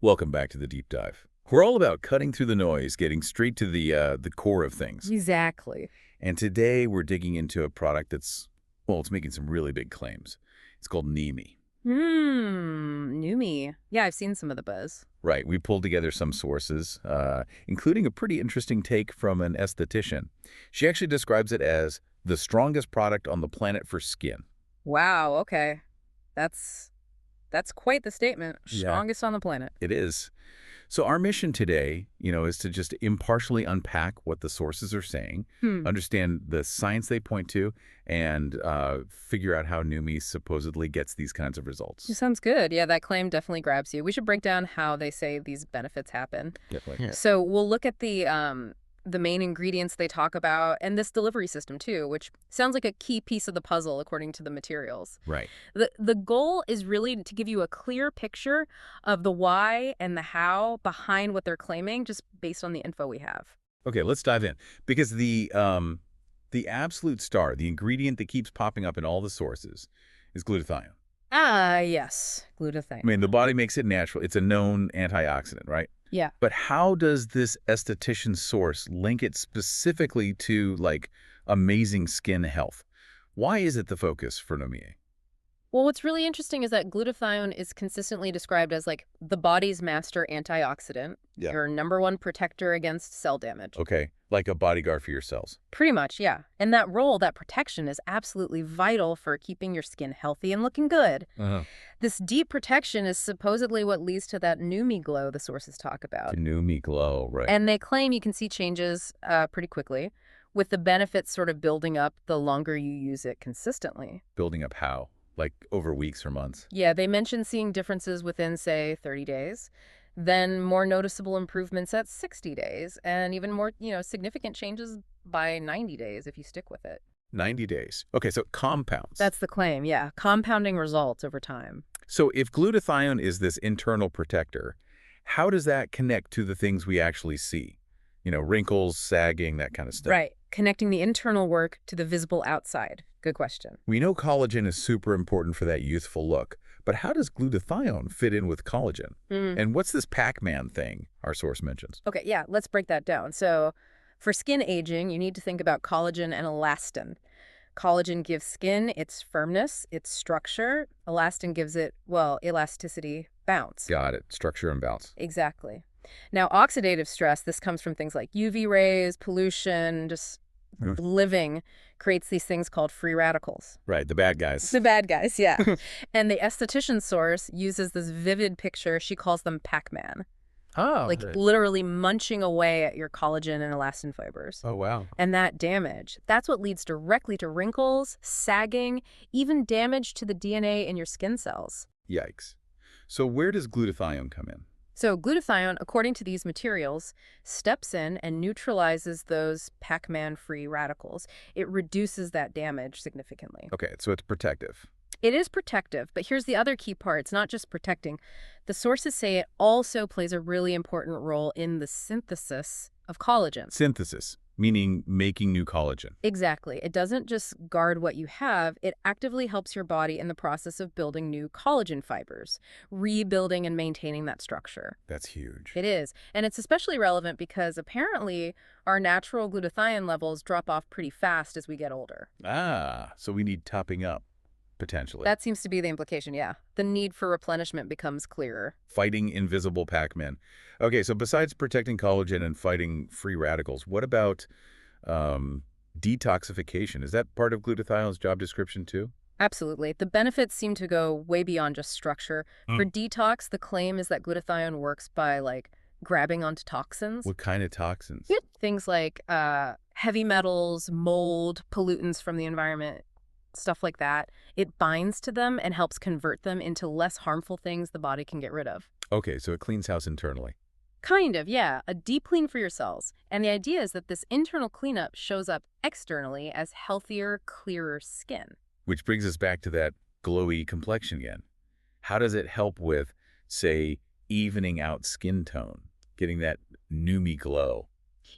Welcome back to the deep dive. We're all about cutting through the noise, getting straight to the core of things. Exactly. And today we're digging into a product that's, well, it's making some really big claims. It's called Neumi. Neumi. Yeah, I've seen some of the buzz. Right. We pulled together some sources, including a pretty interesting take from an esthetician. She actually describes it as the strongest product on the planet for skin. Wow, okay. That's quite the statement. Yeah. Strongest on the planet. It is. So our mission today, is to just impartially unpack what the sources are saying, understand the science they point to, and figure out how Neumi supposedly gets these kinds of results. Sounds good. Yeah, that claim definitely grabs you. We should break down how they say these benefits happen. Definitely. Yeah. So we'll look at the main ingredients they talk about, and this delivery system too, which sounds like a key piece of the puzzle according to the materials. Right. The goal is really to give you a clear picture of the why and the how behind what they're claiming, just based on the info we have. Okay, let's dive in. Because the absolute star, the ingredient that keeps popping up in all the sources, is glutathione. Yes, glutathione. I mean, the body makes it natural. It's a known antioxidant, right? Yeah. But how does this esthetician source link it specifically to, like, amazing skin health? Why is it the focus for Neumi? Well, what's really interesting is that glutathione is consistently described as like the body's master antioxidant, your #1 protector against cell damage. Okay, like a bodyguard for your cells. Pretty much, yeah. And that role, that protection, is absolutely vital for keeping your skin healthy and looking good. This deep protection is supposedly what leads to that Neumi glow the sources talk about. The Neumi glow, right. And they claim you can see changes pretty quickly, with the benefits sort of building up the longer you use it consistently. Building up how? Like over weeks or months? Yeah, they mentioned seeing differences within, say, 30 days, then more noticeable improvements at 60 days, and even more, significant changes by 90 days if you stick with it. 90 days. Okay, so compounds. That's the claim, yeah. Compounding results over time. So if glutathione is this internal protector, how does that connect to the things we actually see? Wrinkles, sagging, that kind of stuff. Right. Connecting the internal work to the visible outside. Good question. We know collagen is super important for that youthful look, but how does glutathione fit in with collagen? And what's this Pac-Man thing our source mentions? Okay, yeah, let's break that down. So for skin aging, you need to think about collagen and elastin. Collagen gives skin its firmness, its structure. Elastin gives it, well, elasticity, bounce. Got it. Structure and bounce. Exactly. Now, oxidative stress, this comes from things like UV rays, pollution, just living creates these things called free radicals. Right, the bad guys. The bad guys, yeah. And the esthetician source uses this vivid picture. She calls them Pac-Man. Oh. Like literally munching away at your collagen and elastin fibers. Oh, wow. And that damage, that's what leads directly to wrinkles, sagging, even damage to the DNA in your skin cells. Yikes. So where does glutathione come in? So glutathione, according to these materials, steps in and neutralizes those Pac-Man free radicals. It reduces that damage significantly. Okay, so it's protective. It is protective, but here's the other key part. It's not just protecting. The sources say it also plays a really important role in the synthesis of collagen. Synthesis, meaning making new collagen. Exactly. It doesn't just guard what you have. It actively helps your body in the process of building new collagen fibers, rebuilding and maintaining that structure. That's huge. It is. And it's especially relevant because apparently our natural glutathione levels drop off pretty fast as we get older. So we need topping up, potentially. That seems to be the implication, yeah. The need for replenishment becomes clearer. Fighting invisible Pac-Men. Okay, so besides protecting collagen and fighting free radicals, what about detoxification? Is that part of glutathione's job description too? Absolutely. The benefits seem to go way beyond just structure. For detox, the claim is that glutathione works by, grabbing onto toxins. What kind of toxins? Things like heavy metals, mold, pollutants from the environment, stuff like that. It binds to them and helps convert them into less harmful things the body can get rid of. Okay, so it cleans house internally. Kind of, yeah. A deep clean for your cells. And the idea is that this internal cleanup shows up externally as healthier, clearer skin. Which brings us back to that glowy complexion again. How does it help with, say, evening out skin tone, getting that Neumi glow?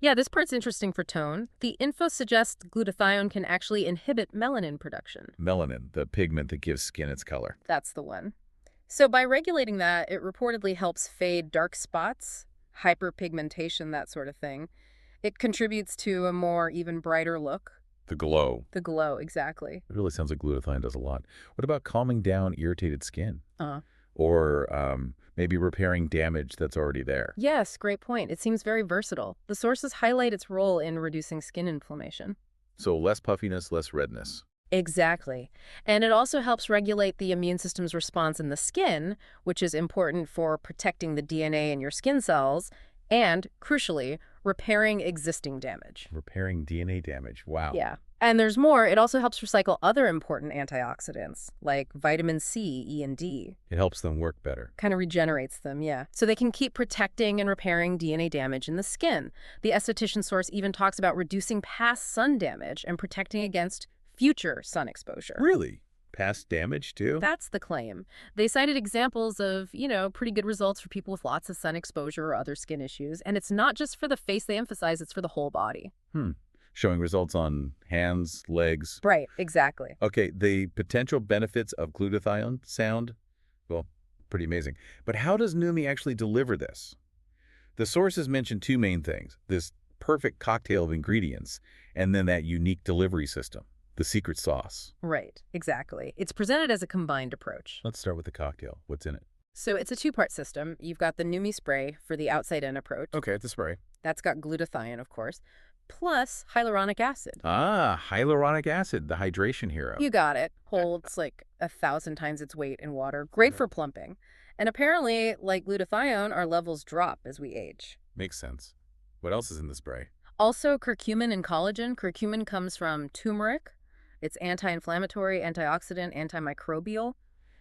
Yeah, this part's interesting for tone. The info suggests glutathione can actually inhibit melanin production. Melanin, the pigment that gives skin its color. That's the one. So by regulating that, it reportedly helps fade dark spots, hyperpigmentation, that sort of thing. It contributes to a more even brighter look. The glow. The glow, exactly. It really sounds like glutathione does a lot. What about calming down irritated skin? Uh, Or maybe repairing damage that's already there? yes, great point. It seems very versatile. The sources highlight its role in reducing skin inflammation. So less puffiness, less redness. Exactly. And it also helps regulate the immune system's response in the skin, which is important for protecting the DNA in your skin cells and, crucially, repairing existing damage. Repairing DNA damage. Wow. Yeah. And there's more. It also helps recycle other important antioxidants like vitamin C, E, and D. It helps them work better. Kind of regenerates them, yeah. So they can keep protecting and repairing DNA damage in the skin. The esthetician source even talks about reducing past sun damage and protecting against future sun exposure. Really? Past damage, too? That's the claim. They cited examples of, pretty good results for people with lots of sun exposure or other skin issues. And it's not just for the face they emphasize, it's for the whole body. Showing results on hands, legs. Right, exactly. Okay, the potential benefits of glutathione sound, well, pretty amazing. But how does Neumi actually deliver this? The sources mention two main things, this perfect cocktail of ingredients, and then that unique delivery system, the secret sauce. Right, exactly. It's presented as a combined approach. Let's start with the cocktail. What's in it? So it's a two-part system. You've got the Neumi spray for the outside-in approach. Okay, the spray. That's got glutathione, of course, plus hyaluronic acid. Ah, hyaluronic acid, the hydration hero. You got it. Holds like 1,000 times its weight in water. Great for plumping. And apparently, like glutathione, our levels drop as we age. Makes sense. What else is in the spray? Also, curcumin and collagen. Curcumin comes from turmeric. It's anti-inflammatory, antioxidant, antimicrobial.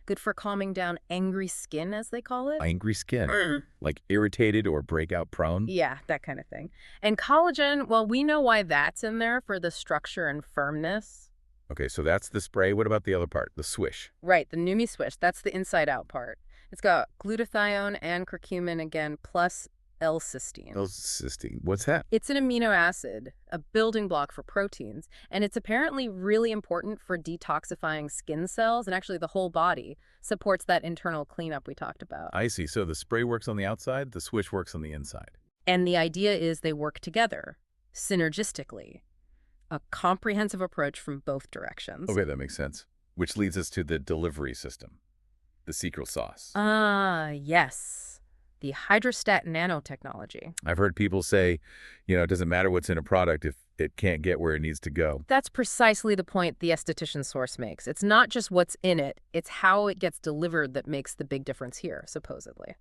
Good for calming down angry skin, as they call it. Angry skin, like irritated or breakout prone? Yeah, that kind of thing. And collagen, well, we know why that's in there for the structure and firmness. Okay, so that's the spray. What about the other part, the swish? Right, the Neumi Swish. That's the inside-out part. It's got glutathione and curcumin again, plus L-cysteine. L-cysteine. What's that? It's an amino acid, a building block for proteins, and it's apparently really important for detoxifying skin cells, and actually the whole body supports that internal cleanup we talked about. I see. So the spray works on the outside, the swish works on the inside. And the idea is they work together, synergistically. A comprehensive approach from both directions. Okay, that makes sense. Which leads us to the delivery system, the secret sauce. Yes. The HydraStat Nano-Technology. I've heard people say, it doesn't matter what's in a product if it can't get where it needs to go. That's precisely the point the esthetician source makes. It's not just what's in it, it's how it gets delivered that makes the big difference here, supposedly.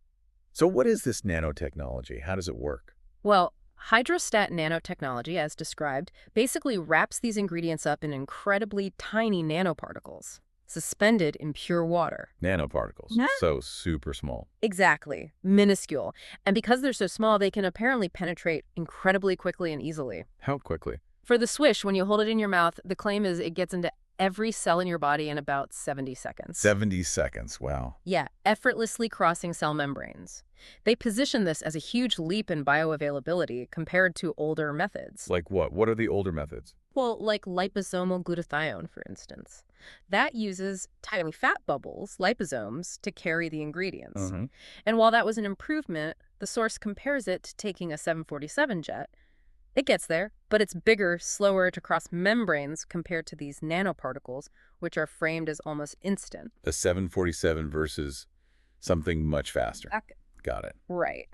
So what is this nanotechnology? How does it work? Well, HydraStat Nanotechnology, as described, basically wraps these ingredients up in incredibly tiny nanoparticles, suspended in pure water. Nanoparticles. Yeah. So super small. Exactly. Minuscule. And because they're so small, they can apparently penetrate incredibly quickly and easily. How quickly? For the swish, when you hold it in your mouth, the claim is it gets into every cell in your body in about 70 seconds. 70 seconds. Wow. Yeah, effortlessly crossing cell membranes. They position this as a huge leap in bioavailability compared to older methods. Like what? What are the older methods? Well, like liposomal glutathione, for instance. That uses tiny fat bubbles, liposomes, to carry the ingredients. And while that was an improvement, the source compares it to taking a 747 jet. It gets there, but it's bigger, slower to cross membranes compared to these nanoparticles, which are framed as almost instant. A 747 versus something much faster. Okay. Got it. Right.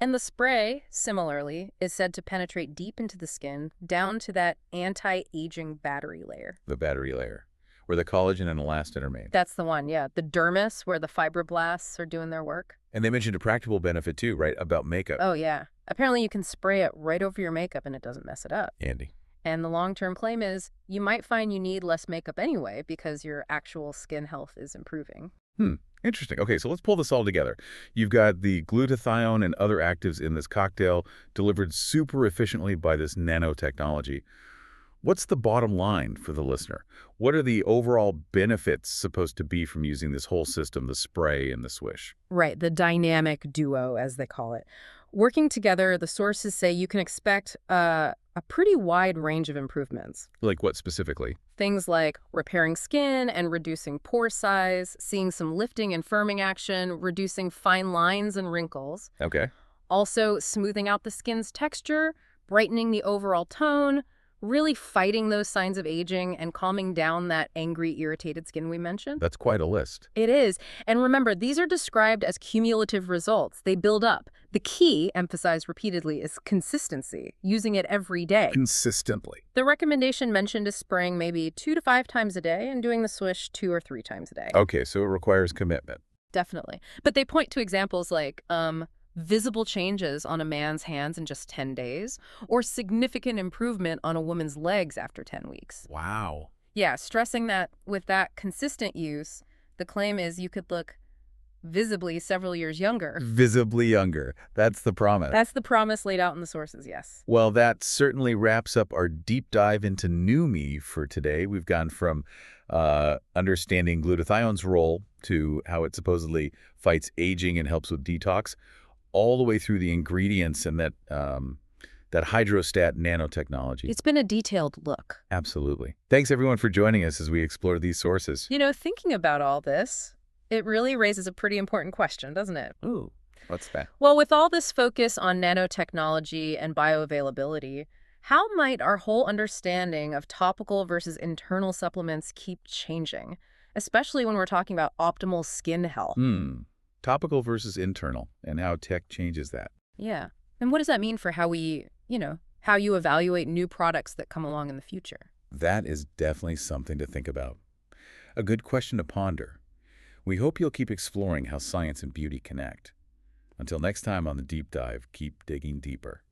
And the spray, similarly, is said to penetrate deep into the skin, down to that anti-aging battery layer. The battery layer, where the collagen and elastin are made. That's the one, yeah. The dermis, where the fibroblasts are doing their work. And they mentioned a practical benefit too, right? About makeup. Oh, yeah. Apparently you can spray it right over your makeup and it doesn't mess it up. Andy. And the long-term claim is you might find you need less makeup anyway because your actual skin health is improving. Interesting. Okay, so let's pull this all together. You've got the glutathione and other actives in this cocktail delivered super efficiently by this nanotechnology. What's the bottom line for the listener? What are the overall benefits supposed to be from using this whole system, the spray and the swish? Right, the dynamic duo, as they call it. Working together, the sources say you can expect a pretty wide range of improvements. Like what specifically? Things like repairing skin and reducing pore size, seeing some lifting and firming action, reducing fine lines and wrinkles. Okay. Also, smoothing out the skin's texture, brightening the overall tone, really fighting those signs of aging and calming down that angry, irritated skin we mentioned. That's quite a list. It is. And remember, these are described as cumulative results. They build up. The key, emphasized repeatedly, is consistency, using it every day. Consistently. The recommendation mentioned is spraying maybe 2 to 5 times a day and doing the swish 2 or 3 times a day. Okay, so it requires commitment. Definitely. But they point to examples like visible changes on a man's hands in just 10 days, or significant improvement on a woman's legs after 10 weeks. Wow. Yeah, stressing that with that consistent use, the claim is you could look visibly several years younger. Visibly younger. That's the promise. That's the promise laid out in the sources, yes. Well, that certainly wraps up our deep dive into Neumi for today. We've gone from understanding glutathione's role to how it supposedly fights aging and helps with detox, all the way through the ingredients and that HydraStat nanotechnology. It's been a detailed look. Absolutely. Thanks, everyone, for joining us as we explore these sources. You know, thinking about all this, it really raises a pretty important question, doesn't it? Ooh, what's that? Well, with all this focus on nanotechnology and bioavailability, how might our whole understanding of topical versus internal supplements keep changing, especially when we're talking about optimal skin health? Topical versus internal, and how tech changes that. Yeah. And what does that mean for how we, how you evaluate new products that come along in the future? That is definitely something to think about. A good question to ponder. We hope you'll keep exploring how science and beauty connect. Until next time on The Deep Dive, keep digging deeper.